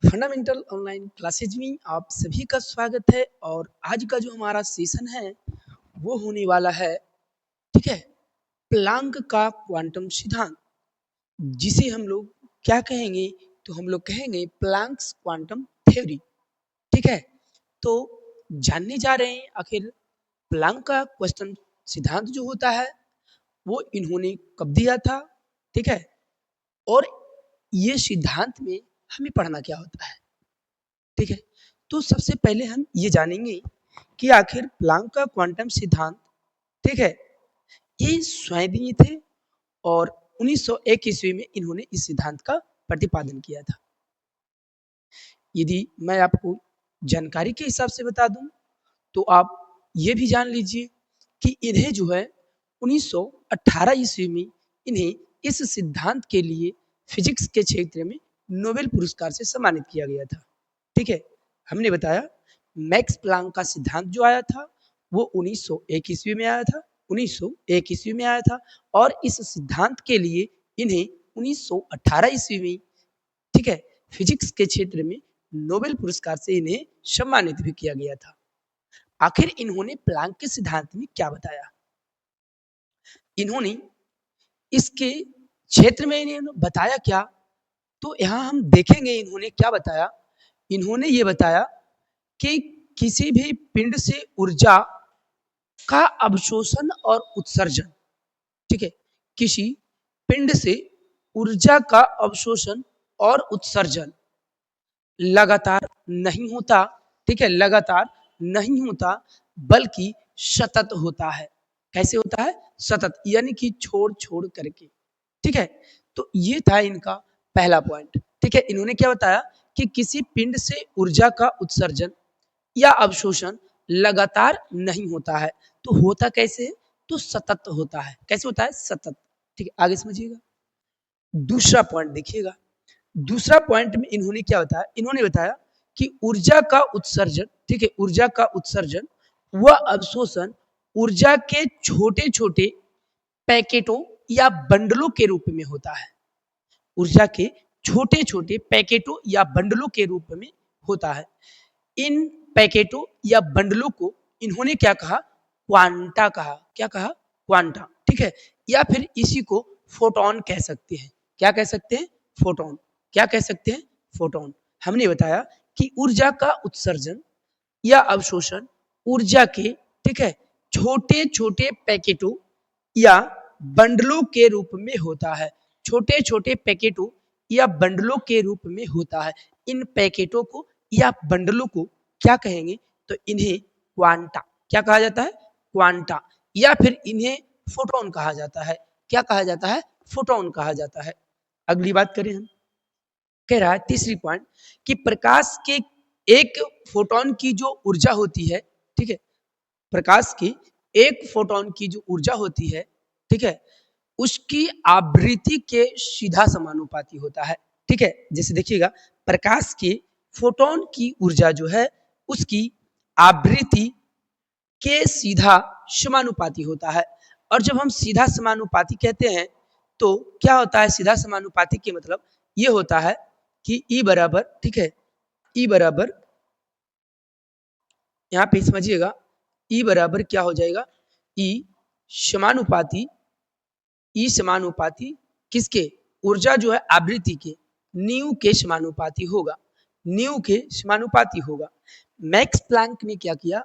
Fundamental online classes में आप सभी का स्वागत है। और आज का जो हमारा सेशन है वो होने वाला है, ठीक है, प्लांक का क्वांटम सिद्धांत, जिसे हम लोग क्या कहेंगे, तो हम लोग कहेंगे प्लांक्स क्वांटम थ्योरी। ठीक है, तो जानने जा रहे हैं आखिर प्लांक का क्वांटम सिद्धांत जो होता है वो इन्होंने कब दिया था। ठीक है, और ये सिद्धांत में हमें पढ़ना क्या होता है। ठीक है, तो सबसे पहले हम ये जानेंगे कि आखिर प्लांक का क्वांटम सिद्धांत, ठीक है, ये स्वयं दिए थे और 1901 ईस्वी में इन्होंने इस सिद्धांत का प्रतिपादन किया था। यदि मैं आपको जानकारी के हिसाब से बता दूं तो आप ये भी जान लीजिए कि इन्हें जो है 1918 ईस्वी में इन्हें इस सिद्धांत के लिए फिजिक्स के क्षेत्र में नोबेल पुरस्कार से सम्मानित किया गया था। ठीक है, हमने बताया मैक्स प्लांक का सिद्धांत जो आया था वो 1901 ईस्वी में आया था, 1901 ईस्वी में आया था। और इस सिद्धांत के लिए इन्हें 1918 ईस्वी में, ठीक है, फिजिक्स के क्षेत्र में नोबेल पुरस्कार से इन्हें सम्मानित भी किया गया था। आखिर इन्होंने प्लांक के सिद्धांत में क्या बताया, इन्होंने इसके क्षेत्र में इन्होंने बताया क्या, तो यहाँ हम देखेंगे इन्होंने क्या बताया। इन्होंने ये बताया कि किसी भी पिंड से ऊर्जा का अवशोषण और उत्सर्जन, ठीक है, किसी पिंड से ऊर्जा का अवशोषण और उत्सर्जन लगातार नहीं होता। ठीक है, लगातार नहीं होता बल्कि सतत होता है। कैसे होता है? सतत, यानी कि छोड़ छोड़ करके। ठीक है, तो ये था इनका पहला पॉइंट। ठीक है, इन्होंने क्या बताया कि किसी पिंड से ऊर्जा का उत्सर्जन या अवशोषण लगातार नहीं होता है। तो होता कैसे है? तो सतत होता है। कैसे होता है? सतत। ठीक है, आगे समझिएगा। दूसरा पॉइंट देखिएगा। दूसरा पॉइंट में इन्होंने क्या बताया, इन्होंने बताया कि ऊर्जा का उत्सर्जन, ठीक है, ऊर्जा का उत्सर्जन व अवशोषण ऊर्जा के छोटे छोटे पैकेटों या बंडलों के रूप में होता है। ऊर्जा के छोटे छोटे पैकेटों या बंडलों के रूप में होता है। इन पैकेटों या बंडलों को इन्होंने क्या कहा? क्वांटा कहा। क्या कहा? क्वांटा। ठीक है, या फिर इसी को फोटोन कह सकते हैं। क्या कह सकते हैं? फोटोन। क्या कह सकते हैं? फोटोन। हमने बताया कि ऊर्जा का उत्सर्जन या अवशोषण ऊर्जा के, ठीक है, छोटे छोटे पैकेटों या बंडलों के रूप में होता है। छोटे छोटे पैकेटों या बंडलों के रूप में होता है। इन पैकेटों को या बंडलों को क्या कहेंगे? तो इन्हें क्वांटा। क्या कहा जाता है? क्वांटा। या फिर इन्हें फोटोन कहा जाता है। क्या कहा जाता है? फोटोन कहा जाता है। अगली बात करें हम, कह रहा है तीसरी पॉइंट कि प्रकाश के एक फोटोन की जो ऊर्जा होती है, ठीक है, प्रकाश की एक फोटोन की जो ऊर्जा होती है, ठीक है, उसकी आवृत्ति के सीधा समानुपाती होता है। ठीक है, जैसे देखिएगा, प्रकाश के फोटोन की ऊर्जा जो है उसकी आवृत्ति के सीधा समानुपाती होता है। और जब हम सीधा समानुपाती कहते हैं तो क्या होता है? सीधा समानुपाती के मतलब ये होता है कि ई बराबर, ठीक है, ई बराबर, यहाँ पे समझिएगा, ई बराबर क्या हो जाएगा? ई समानुपाती, ई समानुपाती किसके? ऊर्जा जो है आवृत्ति के न्यू के समानुपाती होगा। न्यू के समानुपाती होगा। मैक्स प्लैंक ने क्या किया?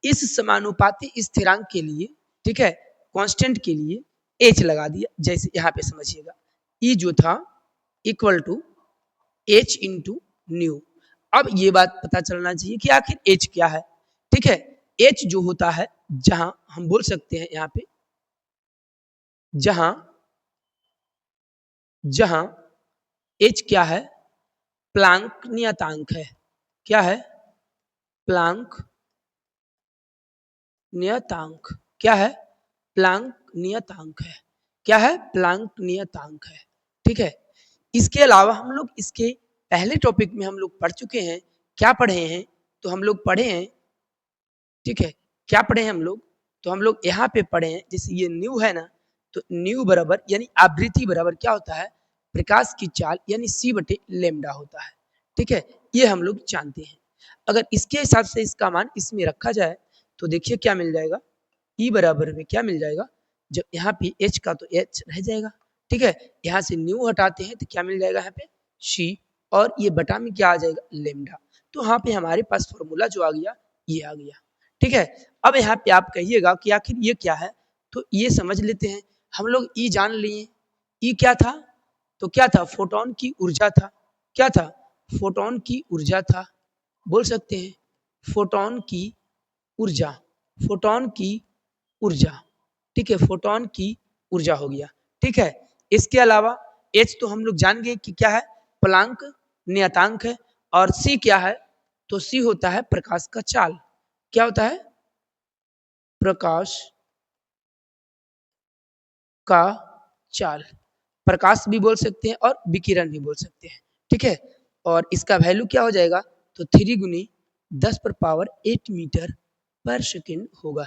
इस समानुपाती स्थिरांक के लिए, ठीक है, कांस्टेंट के लिए एच लगा दिया। जैसे यहाँ पे समझिएगा, ई जो था equal to H into nu. अब ये बात पता चलना चाहिए कि आखिर एच क्या है। ठीक है, एच जो होता है, जहां हम बोल सकते हैं यहाँ पे, जहां जहां एच क्या है? प्लांक नियतांक है। क्या है? प्लांक नियतांक। क्या है? प्लांक नियतांक है। क्या है? प्लांक नियतांक है। ठीक है, इसके अलावा हम लोग इसके पहले टॉपिक में हम लोग पढ़ चुके हैं। क्या पढ़े हैं? तो हम लोग पढ़े हैं, ठीक है, क्या पढ़े हैं हम लोग? तो हम लोग यहाँ पे पढ़े हैं, जैसे ये न्यू है ना, तो न्यू बराबर यानी आवृत्ति बराबर क्या होता है? प्रकाश की चाल यानी सी बटे लेमडा होता है। ठीक है, ये हम लोग जानते हैं। अगर इसके हिसाब से इसका मान इसमें रखा जाए तो देखिए क्या मिल जाएगा, ई बराबर में क्या मिल जाएगा, जब यहाँ पे एच का तो एच रह जाएगा, ठीक है, यहाँ से न्यू हटाते हैं तो क्या मिल जाएगा यहाँ पे सी, और ये बटा में क्या आ जाएगा लेमडा। तो यहाँ पे हमारे पास फॉर्मूला जो आ गया ये आ गया, ठीक है। अब यहाँ पे आप कहिएगा कि आखिर ये क्या है, तो ये समझ लेते हैं। हम लोग ई जान लिए, ई क्या था, तो क्या था, फोटोन की ऊर्जा था, क्या था, फोटोन की ऊर्जा था, बोल सकते हैं फोटोन की ऊर्जा, फोटोन की ऊर्जा, ठीक है, फोटोन की ऊर्जा हो गया, ठीक है। इसके अलावा एच तो हम लोग जान गए कि क्या है, प्लांक नियतांक है, और सी क्या है, तो सी होता है प्रकाश का चाल, क्या होता है, प्रकाश का चाल, प्रकाश भी बोल सकते हैं और विकिरण भी बोल सकते हैं, ठीक है। और इसका वैल्यू क्या हो जाएगा, तो 3 गुनी 10 पर पावर 8 मीटर पर सेकेंड होगा,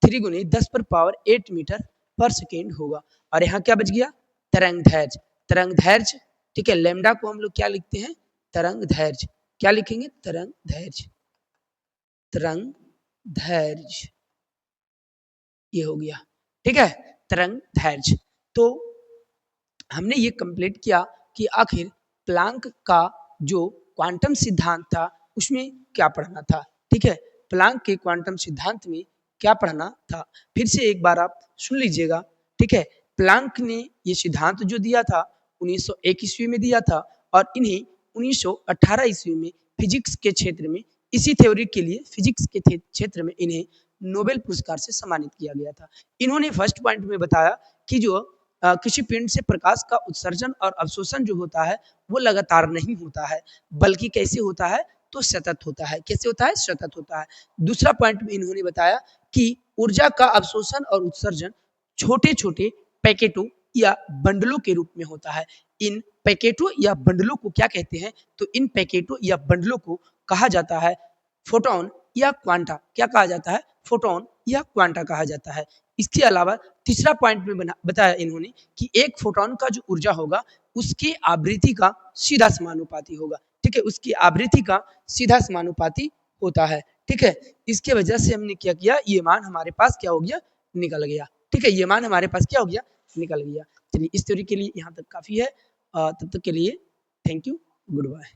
3 गुनी 10 पर पावर 8 मीटर पर सेकेंड होगा। और यहाँ क्या बच गया, तरंग धैर्य, तरंग धैर्य, ठीक है, लेमडा को हम लोग क्या लिखते हैं, तरंग धैर्य, क्या लिखेंगे, तरंग धैर्य, तरंग धैर्य, ये हो गया, ठीक है, तरंग धैर्य। तो हमने ये कंप्लीट किया कि आखिर प्लांक का जो क्वांटम सिद्धांत था उसमें क्या पढ़ना था, ठीक है, प्लांक के क्वांटम सिद्धांत में क्या पढ़ना था। फिर से एक बार आप सुन लीजिएगा, ठीक है। प्लांक ने ये सिद्धांत जो दिया था 1901 ईस्वी में दिया था, और इन्हें 1918 ईस्वी में फिजिक्स के क्षेत्र में, इसी थ्योरी के लिए फिजिक्स के क्षेत्र में इन्हें नोबेल पुरस्कार से सम्मानित किया गया था। इन्होंने फर्स्ट पॉइंट में बताया कि जो किसी पिंड से प्रकाश का उत्सर्जन और अवशोषण जो होता है वो लगातार नहीं होता है, बल्कि कैसे होता है, तो सतत होता है, कैसे होता है, सतत होता है। दूसरा पॉइंट में इन्होंने बताया कि ऊर्जा का अवशोषण और उत्सर्जन छोटे छोटे पैकेटों या बंडलों के रूप में होता है। इन पैकेटों या बंडलों को क्या कहते हैं, तो इन पैकेटों या बंडलों को कहा जाता है फोटोन या क्वांटा, क्या कहा जाता है, फोटोन या क्वांटा कहा जाता है। इसके अलावा तीसरा पॉइंट में बताया इन्होंने कि एक फोटोन का जो ऊर्जा होगा उसकी आवृत्ति का सीधा समानुपाती होगा, ठीक है, उसकी आवृत्ति का सीधा समानुपाती होता है, ठीक है। इसके वजह से हमने क्या किया, ये मान हमारे पास क्या हो गया, निकल गया, ठीक है, ये मान हमारे पास क्या हो गया, निकल गया। चलिए इस थ्योरी के लिए यहाँ तक काफी है, तब तक के लिए थैंक यू, गुड बाय।